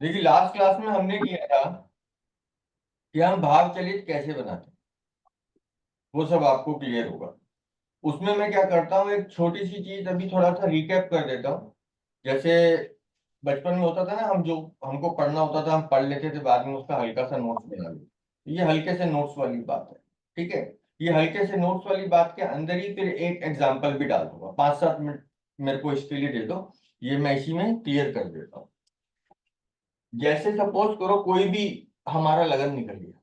देखिए last class में हमने किया था कि हम भाव चलित कैसे बनाते हैं, वो सब आपको क्लियर होगा। उसमें मैं क्या करता हूँ, एक छोटी सी चीज अभी थोड़ा सा रिकैप कर देता हूँ। जैसे बचपन में होता था ना, हम जो हमको पढ़ना होता था हम पढ़ लेते थे, बाद में उसका हल्का सा नोट्स बना लेते। ये हल्के से नोट्स वाली बात है, ठीक है। ये हल्के से नोट्स वाली बात के अंदर ही फिर एक एग्जाम्पल भी डाल दूंगा, 5-7 मिनट मेरे को इसके लिए दे दो, ये मैं इसी में क्लियर कर देता हूँ। जैसे सपोज करो कोई भी हमारा लगन निकल गया,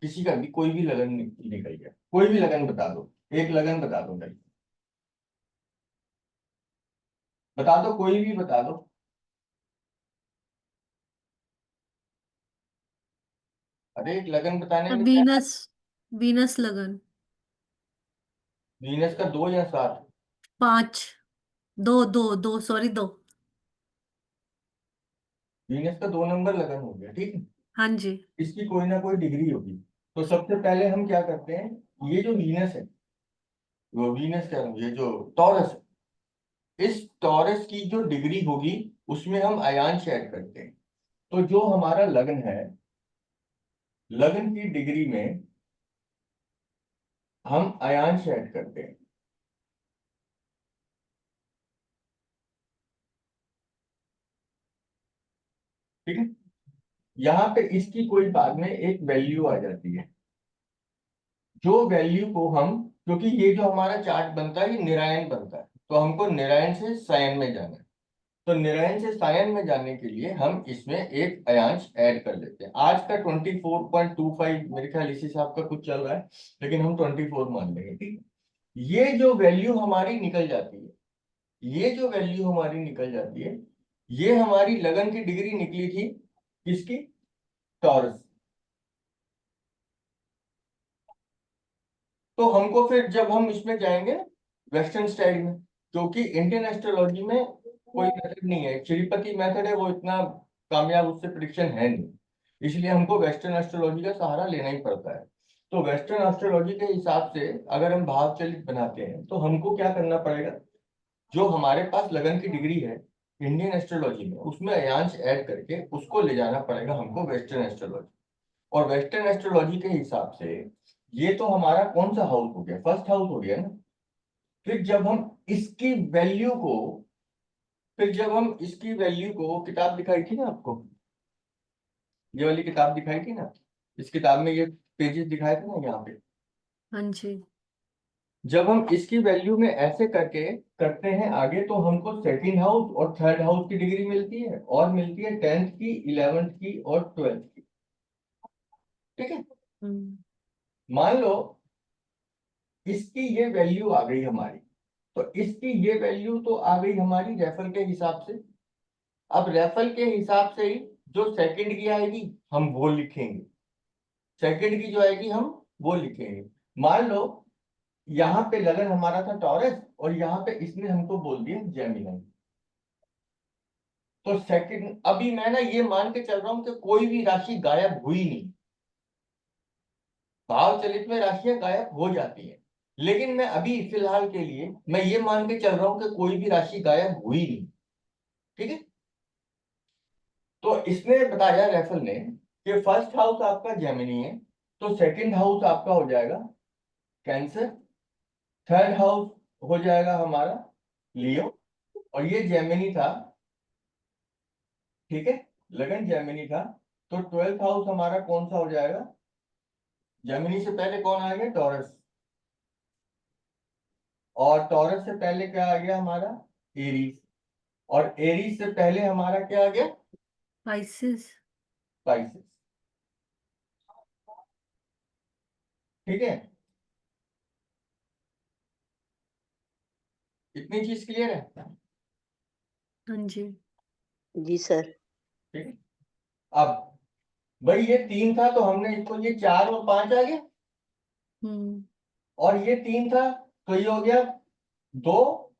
किसी का भी कोई भी लगन निकल गया, कोई भी लगन बता दो, एक लगन बता दो भाई, बता दो, कोई भी बता दो। अरे एक लगन बताने में क्या। वीनस। वीनस लगन। वीनस का 2 या 7? 5। दो दो दो, सॉरी, दो। वीनस का 2 नंबर लगन हो गया, ठीक है। हाँ जी। इसकी कोई ना कोई डिग्री होगी। तो सबसे पहले हम क्या करते हैं, ये जो वीनस है, वो वीनस कह रहा हूँ, ये जो टॉरस है, इस टॉरस की जो डिग्री होगी उसमें हम अयांश ऐड करते हैं। तो जो हमारा लगन है, लगन की डिग्री में हम अयांश ऐड करते हैं, ठीक है। यहाँ पे इसकी कोई बाद में एक वैल्यू आ जाती है, जो वैल्यू को हम, क्योंकि ये जो हमारा चार्ट बनता है ये निरायन बनता है, तो हमको निरायन से सायन में जाना है। तो निरायन से सायन में जाने के लिए हम इसमें एक अयांश ऐड कर लेते हैं। आज का 24.25 मेरे ख्याल इसी से आपका कुछ चल रहा है, लेकिन हम 24 मान लेंगे, ठीक है। ये जो वैल्यू हमारी निकल जाती है, ये जो वैल्यू हमारी निकल जाती है, ये हमारी लगन की डिग्री निकली थी किसकी, टॉरस। तो हमको फिर जब हम इसमें जाएंगे वेस्टर्न स्टाइल में, क्योंकि इंडियन एस्ट्रोलॉजी में कोई मेथड नहीं है, श्रीपति मेथड है, वो इतना कामयाब उससे प्रिडिक्शन है नहीं, इसलिए हमको वेस्टर्न एस्ट्रोलॉजी का सहारा लेना ही पड़ता है। तो वेस्टर्न एस्ट्रोलॉजी के हिसाब से अगर हम भाव चलित बनाते हैं तो हमको क्या करना पड़ेगा, जो हमारे पास लगन की डिग्री है इंडियन एस्ट्रोलॉजी में, उसमें अयांश ऐड करके उसको ले जाना पड़ेगा हमको वेस्टर्न एस्ट्रोलॉजी। और वेस्टर्न एस्ट्रोलॉजी के हिसाब से ये तो हमारा कौन सा हाउस हो गया, फर्स्ट हाउस हो गया ना। फिर जब हम इसकी वैल्यू को फिर जब हम इसकी वैल्यू को, किताब दिखाई थी ना आपको, ये वाली किताब दिखाई थी ना, इस किताब में ये पेजेस दिखाए थे ना यहाँ पे। हाँ जी। जब हम इसकी वैल्यू में ऐसे करके करते हैं आगे, तो हमको सेकंड हाउस और थर्ड हाउस की डिग्री मिलती है, और मिलती है 10th की, 11th की और 12th की, ठीक है। हम्म। मान लो इसकी ये वैल्यू आ गई हमारी, तो इसकी ये वैल्यू तो आ गई हमारी रेफल के हिसाब से। अब रेफल के हिसाब से ही जो सेकंड की आएगी हम वो लिखेंगे, सेकंड की जो आएगी हम वो लिखेंगे। मान लो यहाँ पे लगन हमारा था टॉरस, और यहाँ पे इसने हमको बोल दिया जेमिनी। तो सेकंड, अभी मैं ना ये मान के चल रहा हूं कि कोई भी राशि गायब हुई नहीं। भाव चलित में राशियां गायब हो जाती हैं, लेकिन मैं अभी फिलहाल के लिए मैं ये मान के चल रहा हूं कि कोई भी राशि गायब हुई नहीं, ठीक है। तो इसने बताया रेफल ने कि फर्स्ट हाउस आपका जेमिनी है, तो सेकंड हाउस आपका हो जाएगा कैंसर, थर्ड हाउस हो जाएगा हमारा लियो, और ये जेमिनी था, ठीक है, लगन जेमिनी था। तो 12th हाउस हमारा कौन सा हो जाएगा, जेमिनी से पहले कौन आ गया, टॉरस, और टॉरस से पहले क्या आ गया हमारा, एरीज, और एरीज से पहले हमारा क्या आ गया, स्पाइसेस। स्पाइसेस, ठीक है। इतनी चीज क्लियर है, हाँ जी। जी सर। ठीक है। अब भाई ये 3 था तो हमने इसको, ये 4 और 5 आ गया, हम्म। और ये 3 था तो ये हो गया 2,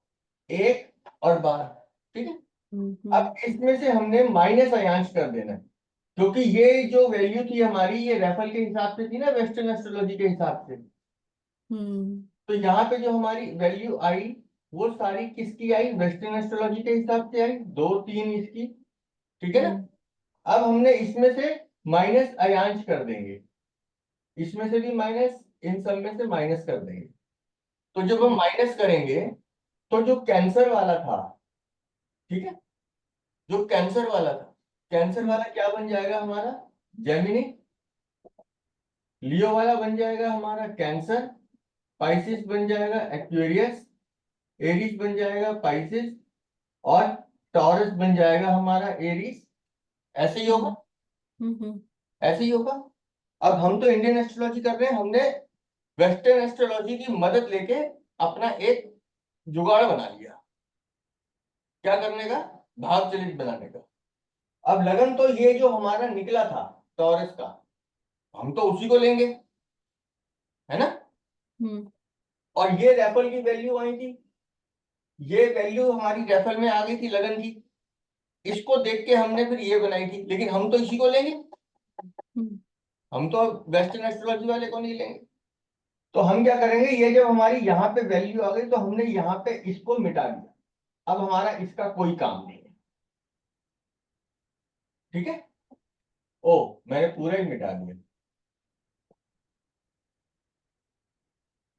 1 और 12, ठीक है। हम्म। अब इसमें से हमने माइनस अयांश कर देना है, क्योंकि ये जो वैल्यू थी हमारी ये रेफल के हिसाब से थी ना, वेस्टर्न एस्ट्रोलॉजी के हिसाब से। हम्म। तो यहाँ पे जो हमारी वैल्यू आई वो सारी किसकी आई, वेस्टर्न एस्ट्रोलॉजी के हिसाब से आई, 2, 3 इसकी, ठीक है ना। अब हमने इसमें से माइनस अयांश कर देंगे, इसमें से भी माइनस, इन सब में से माइनस कर देंगे। तो जब हम माइनस करेंगे तो जो कैंसर वाला था, ठीक है, जो कैंसर वाला था, कैंसर वाला क्या बन जाएगा हमारा, जेमिनी। लियो वाला बन जाएगा हमारा कैंसर, पाइसिस बन जाएगा एक्वेरियस, एरीज बन जाएगा पाइसिस, और टॉरस बन जाएगा हमारा एरीज। ऐसे ही होगा, हम्म ऐसे ही होगा। अब हम तो इंडियन एस्ट्रोलॉजी कर रहे हैं, हमने वेस्टर्न एस्ट्रोलॉजी की मदद लेके अपना एक जुगाड़ बना लिया। क्या करने का, भाव चलित बनाने का। अब लगन तो ये जो हमारा निकला था टॉरस का, हम तो उसी को लेंगे, है ना। हम्म और ये रेफल की वैल्यू आई थी, ये वैल्यू हमारी रेफल में आ गई थी लगन की, इसको देख के हमने फिर ये बनाई थी, लेकिन हम तो इसी को लेंगे, हम्म हम तो वेस्टर्न एस्ट्रोलॉजी वाले को नहीं लेंगे। तो हम क्या करेंगे, ये जब हमारी यहाँ पे वैल्यू आ गई तो हमने यहाँ पे इसको मिटा दिया, अब हमारा इसका कोई काम नहीं है, ठीक है। ओ, मैंने पूरा ही मिटा दिया,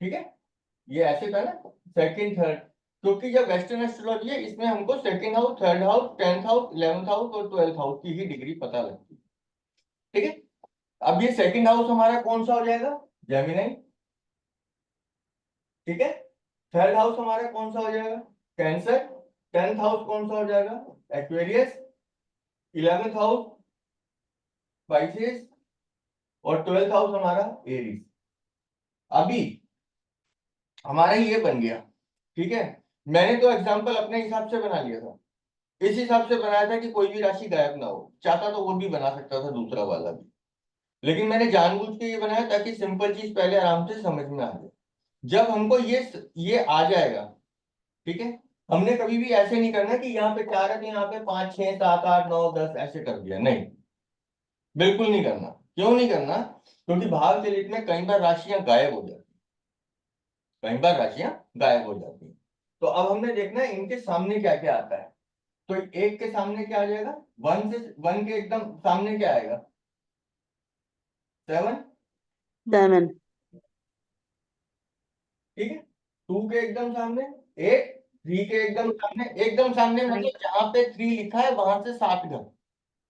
ठीक है। ये ऐसे था ना, सेकंड थर्ड, क्योंकि जब वेस्टर्न एस्ट्रोलॉजी है इसमें हमको second house, third house, 10th house, 11th house और 12th हाउस की ही डिग्री पता लगती है, ठीक है। अब ये सेकंड हाउस हमारा कौन सा हो जाएगा, जेमिनी, ठीक है। थर्ड हाउस हमारा कौन सा हो जाएगा, कैंसर। 10th हाउस कौन सा हो जाएगा, एक्वेरियस। 11th हाउस पाइसेस, और 12th हाउस हमारा एरीज। अभी हमारा ये बन गया, ठीक है। मैंने तो एग्जांपल अपने हिसाब से बना लिया था, इस हिसाब से बनाया था कि कोई भी राशि गायब ना हो, चाहता तो वो भी बना सकता था दूसरा वाला भी, लेकिन मैंने जानबूझ के ये बनाया ताकि सिंपल चीज पहले आराम से समझ में आ जाए। जब हमको ये आ जाएगा, ठीक है, हमने कभी भी ऐसे नहीं करना कि यहाँ पे 4 है तो यहाँ पे 5 6 7 8 9 10 ऐसे कर दिया, नहीं, बिल्कुल नहीं करना। क्यों नहीं करना, क्योंकि भाव चलित में कई बार राशियां गायब हो जाती, कई बार राशियां गायब हो जाती हैं। तो अब हमने देखना है इनके सामने क्या क्या आता है। तो एक के सामने क्या आ जाएगा, वन के एकदम सामने क्या आएगा, 7, 7, ठीक है। 2 के एकदम सामने 8, 3 के एकदम सामने मतलब जहां पे 3 लिखा है वहां से 7 घर,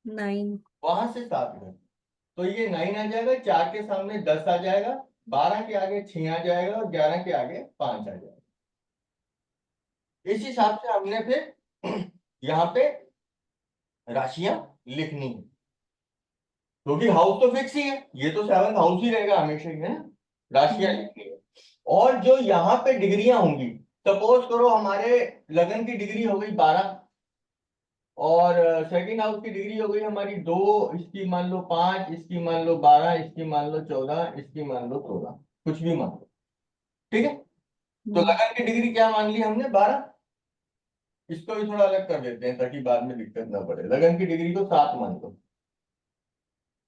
9 वहां से 7 घर, तो ये 9 आ जाएगा। 4 के सामने 10 आ जाएगा, 12 के आगे 6 आ जाएगा, और 11 के आगे 5 आ जाएगा। इस हिसाब से हमने फिर यहाँ पे राशियां लिखनी है, क्योंकि हाउस तो फिक्स ही है, ये तो 7th हाउस ही रहेगा हमेशा ही, है ना। राशियां लिखनी है, और जो यहाँ पे डिग्रियां होंगी, सपोज करो हमारे लगन की डिग्री हो गई 12, और सेकंड हाउस की डिग्री हो गई हमारी 2, इसकी मान लो 5, इसकी मान लो 12, इसकी मान लो 14, इसकी मान लो 16, कुछ भी मान लो, ठीक है। तो लगन की डिग्री क्या मान ली हमने, 12। इसको भी थोड़ा अलग कर देते हैं ताकि बाद में दिक्कत ना पड़े, लगन की डिग्री को 7 मान लो।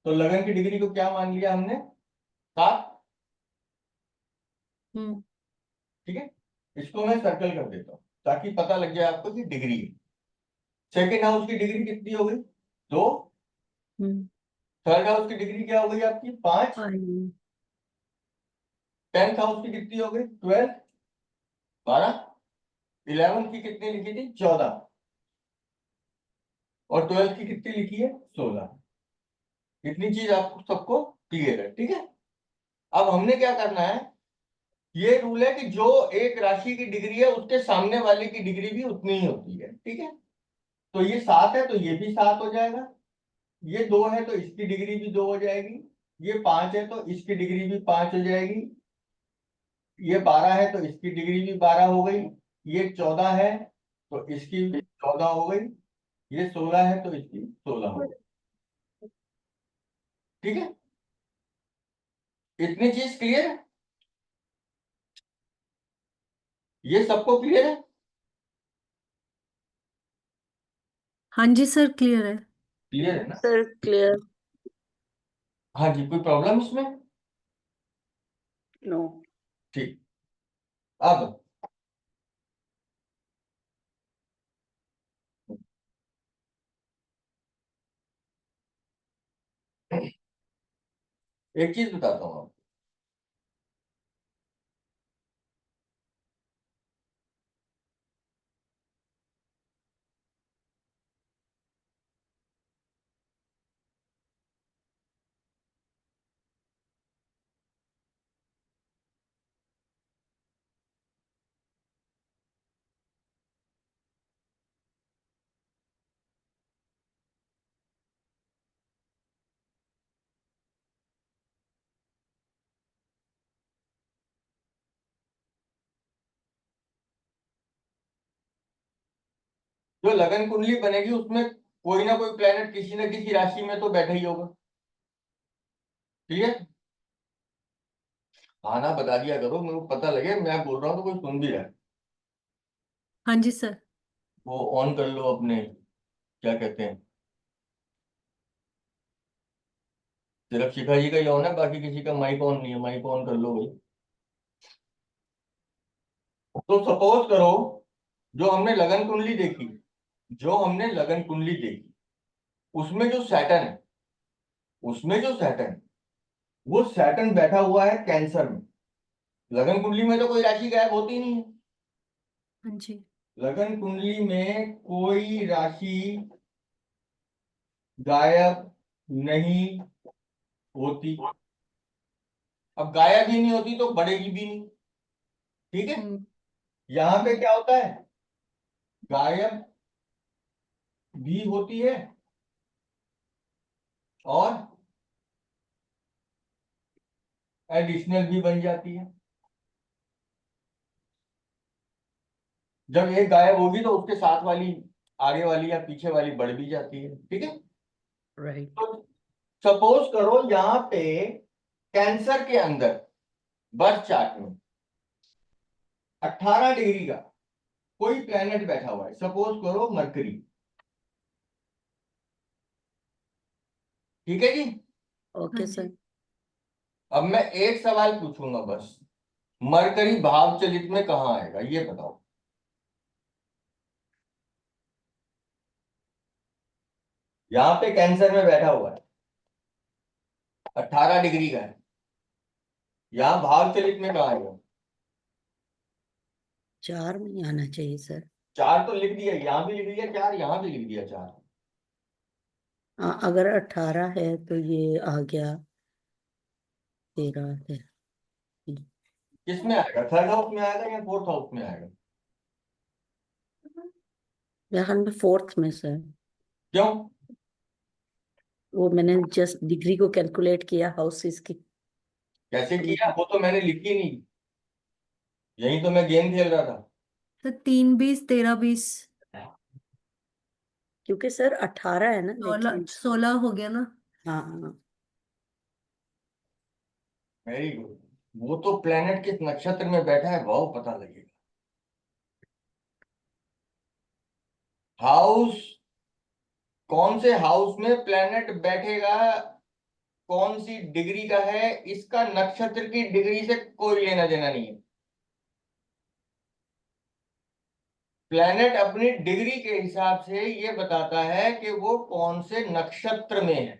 तो लगन की डिग्री को क्या मान लिया हमने, 7, हम्म ठीक है। इसको मैं सर्कल कर देता हूँ ताकि पता लग जाए आपको कि डिग्री है। सेकेंड हाउस की डिग्री कितनी हो गई, 2। हम्म थर्ड हाउस की डिग्री क्या हो गई आपकी, 5। 5 10th हाउस की कितनी हो गई, 12, 12। 11 की कितनी लिखी थी, 14, और 12 की कितनी लिखी है, 16। इतनी चीज आपको सबको क्लियर है, ठीक है। अब हमने क्या करना है, ये रूल है कि जो एक राशि की डिग्री है उसके सामने वाले की डिग्री भी उतनी ही होती है, ठीक है। तो ये 7 है तो ये भी 7 हो जाएगा, ये 2 है तो इसकी डिग्री भी 2 हो जाएगी, ये 5 है तो इसकी डिग्री भी 5 हो जाएगी, ये 12 है तो इसकी डिग्री भी 12 हो गई, ये 14 है तो इसकी भी 14 हो गई, ये 16 है तो इसकी 16 हो गई, ठीक है। इतनी चीज क्लियर है, ये सबको क्लियर है। हाँ जी सर, क्लियर है। क्लियर है ना, सर क्लियर। हाँ जी, कोई प्रॉब्लम इसमें, नो। ठीक। अब एक चीज बताता हूँ आपको, जो लगन कुंडली बनेगी उसमें कोई ना कोई प्लेनेट किसी न किसी राशि में तो बैठा ही होगा। ठीक है, हाँ ना बता दिया करो, मेरे को पता लगे मैं बोल रहा हूँ तो कोई सुन भी रहा है। हाँ जी सर। वो ऑन कर लो अपने, क्या कहते हैं, सिर्फ शिखा जी का ही ऑन है, बाकी किसी का माइक ऑन नहीं है, माइक ऑन कर लो भाई। तो सपोज करो, जो हमने लगन कुंडली देखी, जो हमने लगन कुंडली देखी, उसमें जो सैटर्न है, उसमें जो सैटर्न, वो सैटर्न बैठा हुआ है कैंसर में। लगन कुंडली में तो कोई राशि गायब होती नहीं है, हाँ जी। लगन कुंडली में कोई राशि गायब नहीं होती। अब गायब ही नहीं होती तो बढ़ेगी भी नहीं। ठीक है, हम्म। यहाँ पे क्या होता है, गायब भी होती है और एडिशनल भी बन जाती है। जब एक गायब होगी तो उसके साथ वाली, आगे वाली या पीछे वाली बढ़ भी जाती है। ठीक है, Right. तो सपोज करो यहाँ पे कैंसर के अंदर बर्थ चार्ट में 18 डिग्री का कोई प्लेनेट बैठा हुआ है, सपोज करो मरकरी। ठीक है जी, हाँ Okay, जी। sir. अब मैं एक सवाल पूछूंगा बस, मरकरी भाव चलित में कहाँ आएगा ये बताओ। यहाँ पे कैंसर में बैठा हुआ है, 18 डिग्री का है, यहाँ भाव चलित में कहाँ आएगा। 4 में ही आना चाहिए सर। 4 तो लिख दिया, यहाँ भी लिख दिया 4, यहाँ भी लिख दिया 4। हाँ, अगर 18 है तो ये आ गया 13 है। किस में आएगा, थर्ड हाउस में आएगा या फोर्थ हाउस में आएगा। मेरे ख्याल में 4th में सर। क्यों, वो मैंने जस्ट डिग्री को कैलकुलेट किया हाउसेस की। कैसे तो किया, वो तो मैंने लिखी नहीं, यही तो मैं गेम खेल रहा था। तो 3 20 13 20 क्योंकि सर 18 है ना 16 लेकिन। 16 हो गया ना। हाँ हाँ। वेरी गुड, वो तो प्लेनेट किस नक्षत्र में बैठा है वो पता लगेगा। हाउस, कौन से हाउस में प्लेनेट बैठेगा, कौन सी डिग्री का है, इसका नक्षत्र की डिग्री से कोई लेना देना नहीं है। प्लेनेट अपनी डिग्री के हिसाब से ये बताता है कि वो कौन से नक्षत्र में है।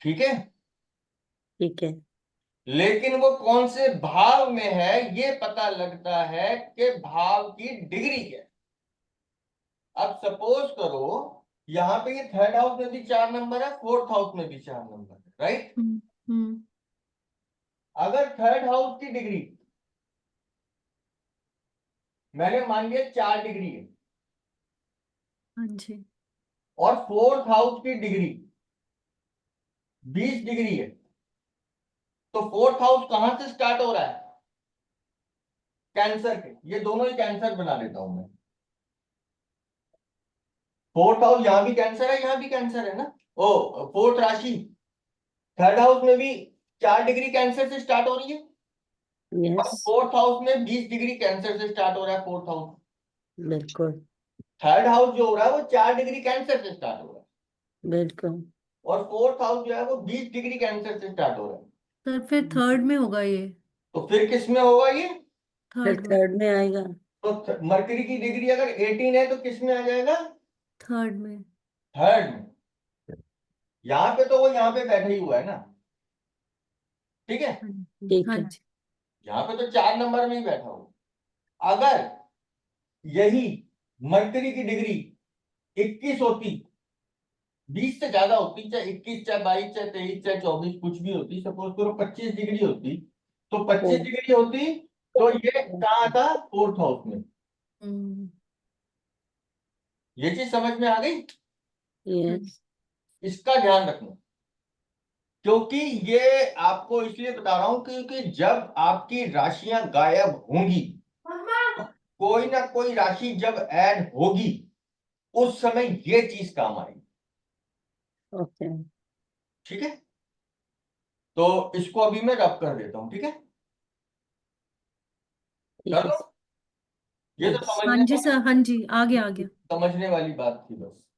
ठीक है, ठीक है। लेकिन वो कौन से भाव में है ये पता लगता है कि भाव की डिग्री क्या है। अब सपोज करो यहाँ पे ये थर्ड हाउस में भी 4 नंबर है, फोर्थ हाउस में भी 4 नंबर है, राइट। हम्म। अगर थर्ड हाउस की डिग्री मैंने मान लिया 4 डिग्री है हाँ जी। और फोर्थ हाउस की डिग्री 20 डिग्री है, तो फोर्थ हाउस कहां से स्टार्ट हो रहा है, कैंसर के। ये दोनों ही कैंसर बना देता हूं मैं। फोर्थ हाउस यहां भी कैंसर है, यहां भी कैंसर है ना। ओ, फोर्थ राशि थर्ड हाउस में भी 4 डिग्री कैंसर से स्टार्ट हो रही है और यस। फोर्थ हाउस में 20 डिग्री कैंसर से स्टार्ट हो रहा है। फोर्थ हाउस, बिल्कुल। थर्ड हाउस जो हो रहा है वो 4 डिग्री कैंसर से स्टार्ट हो रहा है बिल्कुल। और फोर्थ हाउस जो है वो 20 डिग्री कैंसर से स्टार्ट हो रहा है। सर फिर थर्ड में होगा ये। तो फिर किस में होगा ये, फिर थर्ड में। 3rd में आएगा। तो मरकरी की डिग्री अगर 18 है तो किस में आ जाएगा, थर्ड में। थर्ड में। यहाँ पे तो वो यहाँ पे बैठा ही हुआ है ना, ठीक है, ठीक हाँ है। जी। यहाँ पे तो 4 नंबर में ही बैठा हूं। अगर यही मरकरी की डिग्री 21 होती, 20 से ज्यादा होती, चाहे 21, चाहे 22, चाहे 23, चाहे 24, कुछ भी होती, सपोज करो 25 डिग्री होती, तो 25 ओ, डिग्री होती तो ये कहाँ था, 4th हाउस में। हम्म, ये चीज समझ में आ गई, यस, इसका ध्यान रखना। क्योंकि ये आपको इसलिए बता रहा हूं क्योंकि जब आपकी राशियां गायब होंगी, कोई ना कोई राशि जब ऐड होगी, उस समय ये चीज काम आएगी। ओके, ठीक है, तो इसको अभी मैं रब कर देता हूं, ठीक है, ठीक कर है दो। ये तो यस, हाँ समझने जी सर, हाँ जी, आ गया आ गया। समझने वाली बात थी बस।